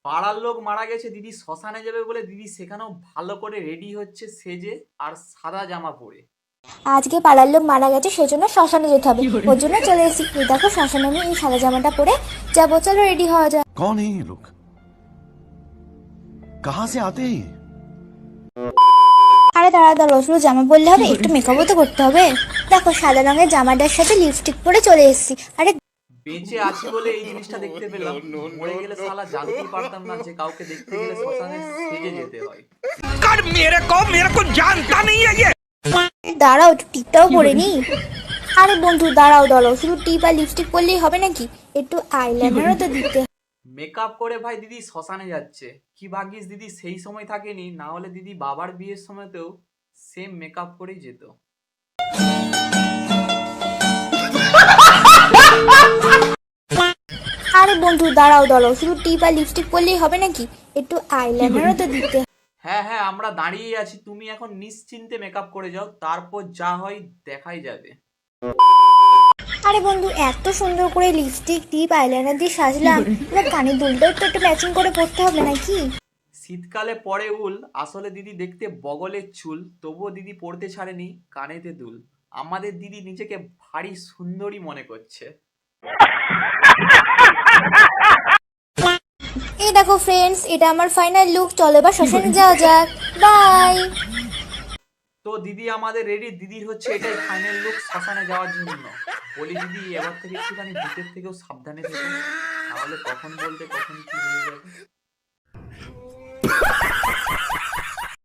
পাড়ার লোক মারা গেছে, দিদি শ্মশানে যাবে বলে দিদি সেখানেও ভালো করে রেডি হচ্ছে সেজে আর সাদা জামা পরে। আজকে পাড়ার লোক মারা গেছে সেজন্য শ্মশানে যেতে হবে, ওর জন্য চলে এসেছি। এই দেখো শ্মশানে আমি এই সাদা জামাটা পরে যাবো, চলো রেডি হওয়া যায়। कौन है ये लोग? कहां से आते हैं ये? আরে দাঁড়াও, শুধু জামা পরলে হবে, একটু মেকআপও তো করতে হবে। দেখো সাদা রঙের জামাটার সাথে লিপস্টিক পরে চলে এসেছি। আরে বেঁচে আছি বলে এই জিনিসটা দেখতে পেলাম, মরে গেলে শালা জানতেই পারতাম না যে কাউকে দেখতে গেলে শ্মশানে সেজে যেতে হয়। দাঁড়াও, একটু টিপটাও পরে নি। আরে বন্ধু দাঁড়াও, শুধু টিপ আর লিপস্টিক পরলেই হবে নাকি? একটু আইলাইনারও তো দিতে। মেকআপ করে ভাই দিদি শ্মশানে যাচ্ছে, কি ভাগ্যিস দিদি সেই সময় থাকেনি, না হলে দিদি বাবার বিয়ের সময়তেও সেম মেকআপ করেই যেত। আরে বন্ধু দাঁড়াও, শুধু টিপ আর লিপস্টিক পরলেই হবে নাকি? একটু আইলাইনারও তো দিতে। হ্যাঁ হ্যাঁ, আমরা দাঁড়িয়ে আছি, তুমি এখন নিশ্চিন্তে মেকআপ করে যাও, তারপর যা হয় দেখাই যাবে। আরে বন্ধু এত সুন্দর করে লিপস্টিক টিপ আইলাইনার দিয়ে সাজলাম, এবার কানের দুলটাও তো একটু ম্যাচিং করে পরতে হবে নাকি? শীতকালে পরে উল, আসলে দিদি দেখতে বগলের চুল, তবুও দিদি পড়তে ছাড়েনি কানেতে দুল। আমাদের দিদি নিজেকে ভারী সুন্দরী মনে করছে। এই দেখো ফ্রেন্ডস, এটা আমার ফাইনাল লুক, চলো এবার শ্মশানে যাওয়া যাক। বাই। তো দিদি আমাদের রেডি, দিদির হচ্ছে এটাই ফাইনাল লুক শ্মশানে যাওয়ার জন্য। বলি দিদি এবার থেকে একটুখানি ভূতের থেকেও সাবধানে থেকো, তাহলে কখন বলতে কখন কি হয়ে যাবে।